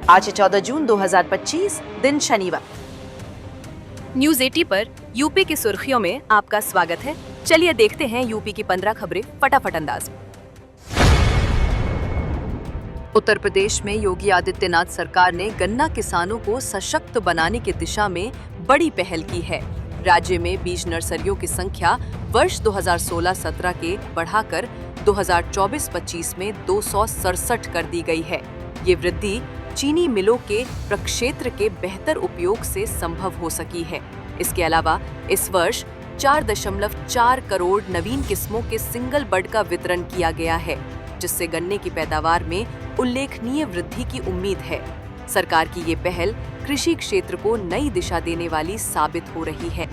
आज 14 जून 2025 दिन शनिवार। न्यूज 80 पर यूपी की सुर्खियों में आपका स्वागत है। चलिए देखते हैं यूपी की 15 खबरें फटाफट अंदाज में। उत्तर प्रदेश में योगी आदित्यनाथ सरकार ने गन्ना किसानों को सशक्त बनाने की दिशा में बड़ी पहल की है। राज्य में बीज नर्सरियों की संख्या वर्ष 2016-17 के बढ़ाकर 2024-25 में 267 कर दी गई है। ये वृद्धि चीनी मिलों के प्रक्षेत्र के बेहतर उपयोग से संभव हो सकी है। इसके अलावा इस वर्ष 4.4 करोड़ नवीन किस्मों के सिंगल बड का वितरण किया गया है, जिससे गन्ने की पैदावार में उल्लेखनीय वृद्धि की उम्मीद है। सरकार की ये पहल कृषि क्षेत्र को नई दिशा देने वाली साबित हो रही है।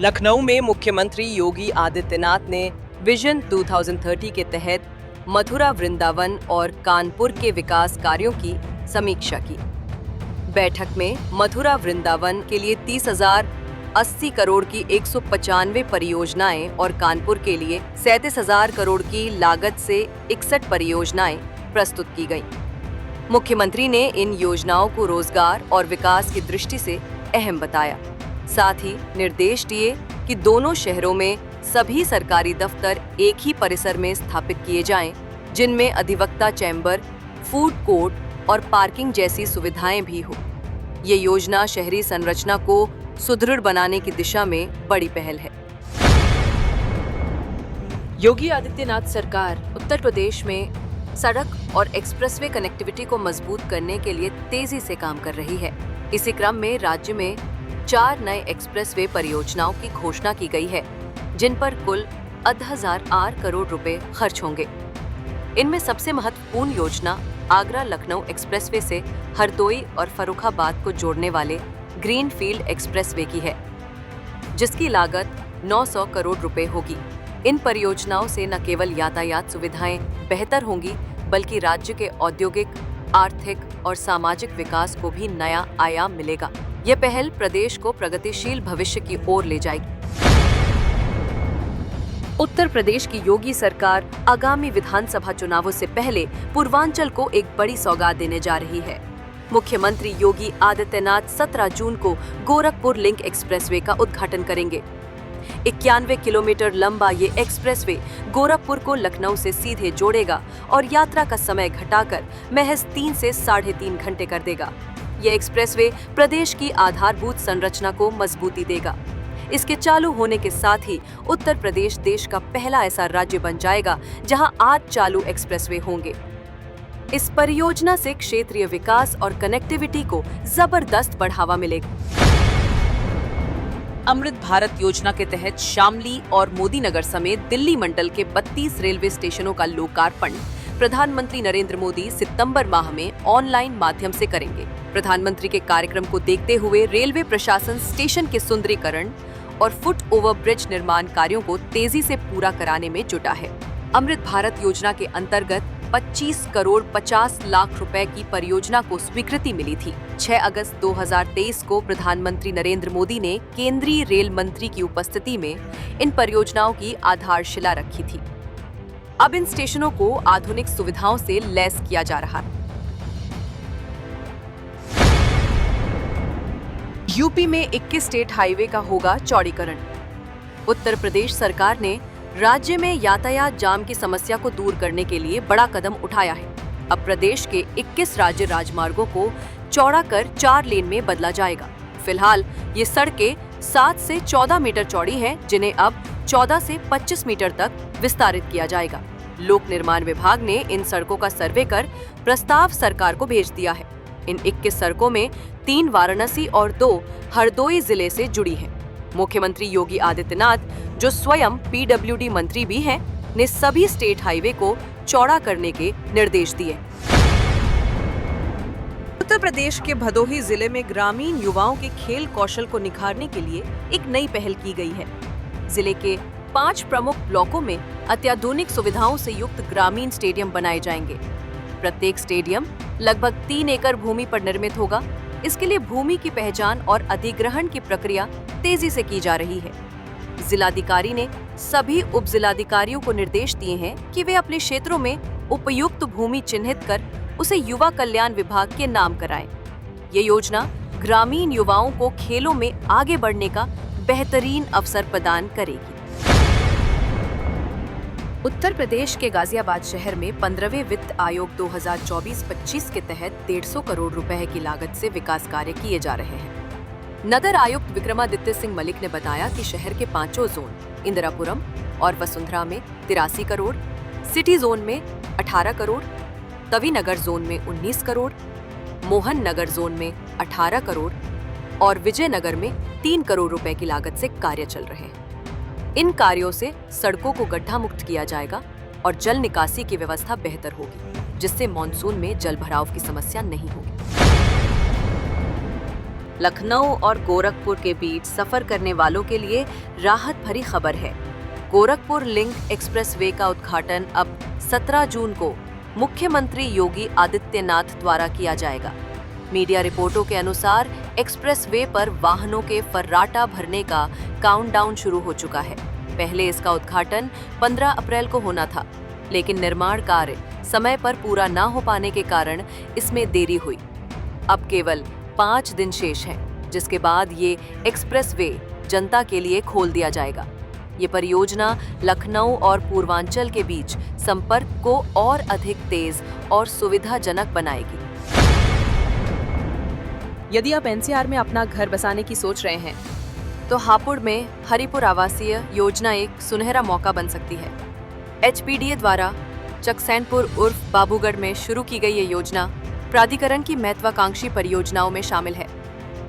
लखनऊ में मुख्यमंत्री योगी आदित्यनाथ ने विजन 2030 के तहत मथुरा, वृंदावन और कानपुर के विकास कार्यों की समीक्षा की। बैठक में मथुरा वृंदावन के लिए 30,080 करोड़ की 195 परियोजनाएं और कानपुर के लिए 37,000 करोड़ की लागत से 61 परियोजनाएं प्रस्तुत की गईं। मुख्यमंत्री ने इन योजनाओं को रोजगार और विकास की दृष्टि से अहम बताया। साथ ही निर्देश दिए कि दोनों शहरों में सभी सरकारी दफ्तर एक ही परिसर में स्थापित किए जाएं, जिनमें अधिवक्ता चैम्बर, फूड कोर्ट और पार्किंग जैसी सुविधाएं भी हो। ये योजना शहरी संरचना को सुदृढ़ बनाने की दिशा में बड़ी पहल है। योगी आदित्यनाथ सरकार उत्तर प्रदेश में सड़क और एक्सप्रेसवे कनेक्टिविटी को मजबूत करने के लिए तेजी से काम कर रही है। इसी क्रम में राज्य में 4 नए एक्सप्रेसवे परियोजनाओं की घोषणा की गई है, जिन पर कुल 10,008 करोड़ रुपए खर्च होंगे। इनमें सबसे महत्वपूर्ण योजना आगरा लखनऊ एक्सप्रेसवे से हरदोई और फर्रुखाबाद को जोड़ने वाले ग्रीनफील्ड एक्सप्रेसवे की है, जिसकी लागत 900 करोड़ रुपए होगी। इन परियोजनाओं से न केवल यातायात सुविधाएं बेहतर होंगी, बल्कि राज्य के औद्योगिक, आर्थिक और सामाजिक विकास को भी नया आयाम मिलेगा। यह पहल प्रदेश को प्रगतिशील भविष्य की ओर ले जाएगी। उत्तर प्रदेश की योगी सरकार आगामी विधानसभा चुनावों से पहले पूर्वांचल को एक बड़ी सौगात देने जा रही है। मुख्यमंत्री योगी आदित्यनाथ 17 जून को गोरखपुर लिंक एक्सप्रेसवे का उद्घाटन करेंगे। 91 किलोमीटर लंबा ये एक्सप्रेसवे गोरखपुर को लखनऊ से सीधे जोड़ेगा और यात्रा का समय घटाकर महज 3 से 3.5 घंटे कर देगा। यह एक्सप्रेसवे प्रदेश की आधारभूत संरचना को मजबूती देगा। इसके चालू होने के साथ ही उत्तर प्रदेश देश का पहला ऐसा राज्य बन जाएगा जहां 8 चालू एक्सप्रेसवे होंगे। इस परियोजना से क्षेत्रीय विकास और कनेक्टिविटी को जबरदस्त बढ़ावा मिलेगा। अमृत भारत योजना के तहत शामली और मोदीनगर समेत दिल्ली मंडल के 32 रेलवे स्टेशनों का लोकार्पण प्रधानमंत्री नरेंद्र मोदी सितंबर माह में ऑनलाइन माध्यम से करेंगे। प्रधानमंत्री के कार्यक्रम को देखते हुए रेलवे प्रशासन स्टेशन के सुंदरीकरण और फुट ओवर ब्रिज निर्माण कार्यों को तेजी से पूरा कराने में जुटा है। अमृत भारत योजना के अंतर्गत 25 करोड़ 50 लाख रुपए की परियोजना को स्वीकृति मिली थी। 6 अगस्त 2023 को प्रधानमंत्री नरेंद्र मोदी ने केंद्रीय रेल मंत्री की उपस्थिति में इन परियोजनाओं की आधारशिला रखी थी। अब इन स्टेशनों को आधुनिक सुविधाओं से लैस किया जा रहा है। यूपी में 21 स्टेट हाईवे का होगा चौड़ीकरण। उत्तर प्रदेश सरकार ने राज्य में यातायात जाम की समस्या को दूर करने के लिए बड़ा कदम उठाया है। अब प्रदेश के 21 राज्य राजमार्गों को चौड़ा कर 4 लेन में बदला जाएगा। फिलहाल ये सड़कें 7 से 14 मीटर चौड़ी हैं, जिन्हें अब 14 से 25 मीटर तक विस्तारित किया जाएगा। लोक निर्माण विभाग ने इन सड़कों का सर्वे कर प्रस्ताव सरकार को भेज दिया है। इन 21 सड़कों में 3 वाराणसी और 2 हरदोई जिले से जुड़ी हैं। मुख्यमंत्री योगी आदित्यनाथ, जो स्वयं पीडब्ल्यूडी मंत्री भी हैं, ने सभी स्टेट हाईवे को चौड़ा करने के निर्देश दिए। उत्तर प्रदेश के भदोही जिले में ग्रामीण युवाओं के खेल कौशल को निखारने के लिए एक नई पहल की गई है। जिले के 5 प्रमुख ब्लॉकों में अत्याधुनिक सुविधाओं से युक्त ग्रामीण स्टेडियम बनाए जाएंगे। प्रत्येक स्टेडियम लगभग 3 एकड़ भूमि पर निर्मित होगा। इसके लिए भूमि की पहचान और अधिग्रहण की प्रक्रिया तेजी से की जा रही है। जिलाधिकारी ने सभी उप जिलाधिकारियों को निर्देश दिए हैं कि वे अपने क्षेत्रों में उपयुक्त भूमि चिन्हित कर उसे युवा कल्याण विभाग के नाम कराएं। ये योजना ग्रामीण युवाओं को खेलों में आगे बढ़ने का बेहतरीन अवसर प्रदान करेगी। उत्तर प्रदेश के गाजियाबाद शहर में 15वें वित्त आयोग 2024-25 के तहत 150 करोड़ रुपए की लागत से विकास कार्य किए जा रहे हैं। नगर आयुक्त विक्रमादित्य सिंह मलिक ने बताया कि शहर के 5 जोन इंदिरापुरम और वसुंधरा में 83 करोड़, सिटी जोन में 18 करोड़, तवी नगर जोन में 19 करोड़, मोहन नगर जोन में 18 करोड़ और विजयनगर में 3 करोड़ रुपए की लागत से कार्य चल रहे हैं। इन कार्यों से सड़कों को गड्ढा मुक्त किया जाएगा और जल निकासी की व्यवस्था बेहतर होगी, जिससे मॉनसून में जल भराव की समस्या नहीं होगी। लखनऊ और गोरखपुर के बीच सफर करने वालों के लिए राहत भरी खबर है। गोरखपुर लिंक एक्सप्रेसवे का उद्घाटन अब 17 जून को मुख्यमंत्री योगी आदित्यनाथ द्वारा किया जाएगा। मीडिया रिपोर्टों के अनुसार एक्सप्रेसवे पर वाहनों के फर्राटा भरने का काउंटडाउन शुरू हो चुका है। पहले इसका उद्घाटन 15 अप्रैल को होना था, लेकिन निर्माण कार्य समय पर पूरा न हो पाने के कारण इसमें देरी हुई। अब केवल 5 दिन शेष हैं, जिसके बाद ये एक्सप्रेसवे जनता के लिए खोल दिया जाएगा। ये परियोजना लखनऊ और पूर्वांचल के बीच संपर्क को और अधिक तेज और सुविधाजनक बनाएगी। यदि आप एनसीआर में अपना घर बसाने की सोच रहे हैं, तो हापुड़ में हरिपुर आवासीय योजना एक सुनहरा मौका बन सकती है। एचपीडीए द्वारा चकसैनपुर उर्फ बाबूगढ़ में शुरू की गई ये योजना प्राधिकरण की महत्वाकांक्षी परियोजनाओं में शामिल है।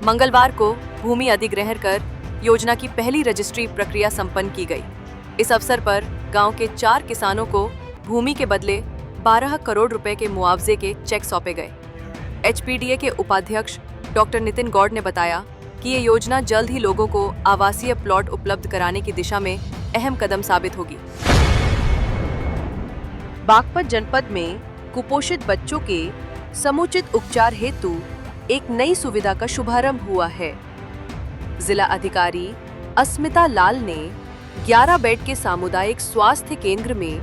मंगलवार को भूमि अधिग्रहण कर योजना की पहली रजिस्ट्री प्रक्रिया संपन्न की गई। इस अवसर पर गांव के 4 किसानों को भूमि के बदले 12 करोड़ रुपए के मुआवजे के चेक सौंपे गए। एचपीडीए के उपाध्यक्ष डॉक्टर नितिन गौड़ ने बताया कि ये योजना जल्द ही लोगों को आवासीय प्लॉट उपलब्ध कराने की दिशा में अहम कदम साबित होगी। बागपत जनपद में कुपोषित बच्चों के समुचित उपचार हेतु एक नई सुविधा का शुभारंभ हुआ है। जिला अधिकारी अस्मिता लाल ने 11 बेड के सामुदायिक स्वास्थ्य केंद्र में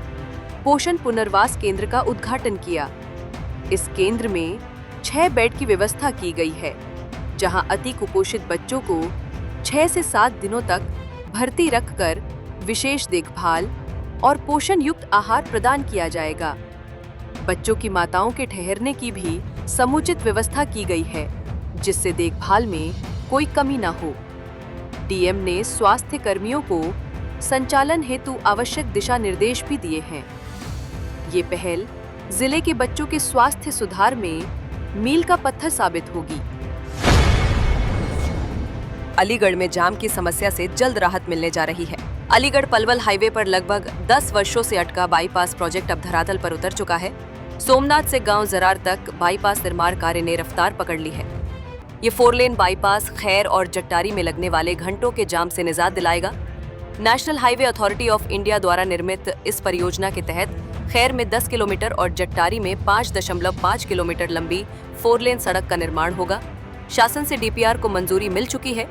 पोषण पुनर्वास केंद्र का उद्घाटन किया। इस केंद्र में 6 बेड की व्यवस्था की गई है, जहां अति कुपोषित बच्चों को 6 से 7 दिनों तक भर्ती रखकर विशेष देखभाल और पोषण युक्त आहार प्रदान किया जाएगा। बच्चों की माताओं के ठहरने की भी समुचित व्यवस्था की गई है, जिससे देखभाल में कोई कमी न हो। डीएम ने स्वास्थ्य कर्मियों को संचालन हेतु आवश्यक दिशा निर्देश भी दिए हैं। ये पहल जिले के बच्चों के स्वास्थ्य सुधार में मील का पत्थर साबित होगी। अलीगढ़ में जाम की समस्या से जल्द राहत मिलने जा रही है। अलीगढ़ पलवल हाईवे पर लगभग 10 वर्षों से अटका बाईपास प्रोजेक्ट अब धरातल पर उतर चुका है। सोमनाथ से गांव जरार तक बाईपास निर्माण कार्य ने रफ्तार पकड़ ली है। ये 4 लेन बाईपास खैर और जट्टारी में लगने वाले घंटों के जाम से निजात दिलाएगा। National highway authority of India द्वारा निर्मित इस परियोजना के तहत खैर में 10 किलोमीटर और जट्टारी में 5.5 किलोमीटर लंबी 4 लेन सड़क का निर्माण होगा। शासन से डीपीआर को मंजूरी मिल चुकी है।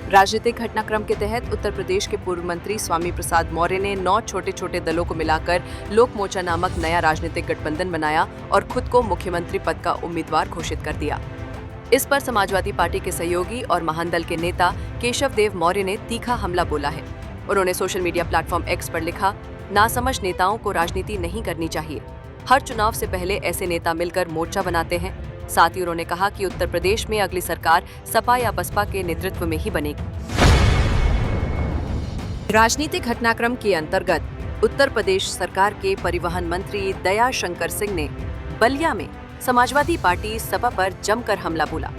राजनीतिक घटनाक्रम के तहत उत्तर प्रदेश के पूर्व मंत्री स्वामी प्रसाद मौर्य ने 9 छोटे छोटे दलों को मिलाकर लोक मोर्चा नामक नया राजनीतिक गठबंधन बनाया और खुद को मुख्यमंत्री पद का उम्मीदवार घोषित कर दिया। इस पर समाजवादी पार्टी के सहयोगी और महानदल के नेता केशव देव मौर्य ने तीखा हमला बोला है। उन्होंने सोशल मीडिया प्लेटफॉर्म एक्स पर लिखा, नासमझ नेताओं को राजनीति नहीं करनी चाहिए। हर चुनाव से पहले ऐसे नेता मिलकर मोर्चा बनाते हैं। साथ ही उन्होंने कहा कि उत्तर प्रदेश में अगली सरकार सपा या बसपा के नेतृत्व में ही बनेगी। राजनीतिक घटनाक्रम के अंतर्गत उत्तर प्रदेश सरकार के परिवहन मंत्री दया शंकर सिंह ने बलिया में समाजवादी पार्टी सपा पर जमकर हमला बोला।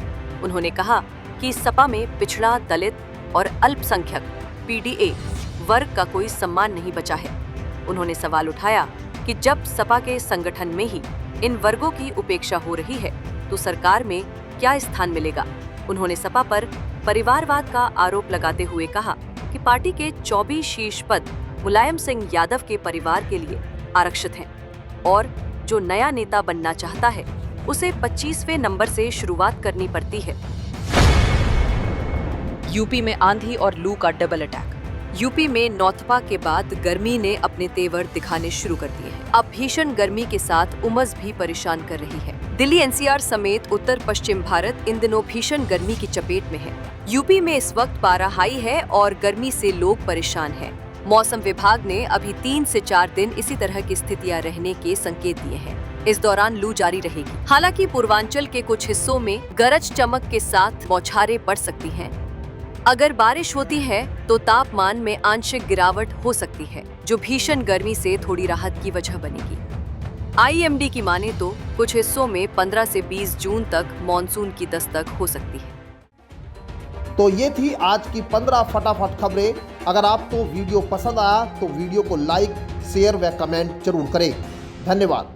उन्होंने कहा कि सपा में पिछड़ा, दलित और अल्पसंख्यक पीडीए वर्ग का कोई सम्मान नहीं बचा है। उन्होंने सवाल उठाया कि जब सपा के संगठन में ही इन वर्गों की उपेक्षा हो रही है, तो सरकार में क्या स्थान मिलेगा। उन्होंने सपा पर परिवारवाद का आरोप लगाते हुए कहा कि पार्टी के 24 शीर्ष पद मुलायम सिंह यादव के परिवार के लिए आरक्षित हैं और जो नया नेता बनना चाहता है उसे 25वें नंबर से शुरुआत करनी पड़ती है। यूपी में आंधी और लू का डबल अटैक। यूपी में नौतपा के बाद गर्मी ने अपने तेवर दिखाने शुरू कर दिए हैं। अब भीषण गर्मी के साथ उमस भी परेशान कर रही है। दिल्ली एनसीआर समेत उत्तर पश्चिम भारत इन दिनों भीषण गर्मी की चपेट में है। यूपी में इस वक्त पारा हाई है और गर्मी से लोग परेशान हैं। मौसम विभाग ने अभी 3 से 4 दिन इसी तरह की स्थितियां रहने के संकेत दिए हैं। इस दौरान लू जारी रहेगी। हालांकि पूर्वांचल के कुछ हिस्सों में गरज चमक के साथ बौछारें पड़ सकती हैं। अगर बारिश होती है तो तापमान में आंशिक गिरावट हो सकती है, जो भीषण गर्मी से थोड़ी राहत की वजह बनेगी। आईएमडी की माने तो कुछ हिस्सों में 15 से 20 जून तक मॉनसून की दस्तक हो सकती है। तो ये थी आज की 15 फटाफट खबरें। अगर आपको वीडियो पसंद आया तो वीडियो को लाइक, शेयर व कमेंट जरूर करें। धन्यवाद।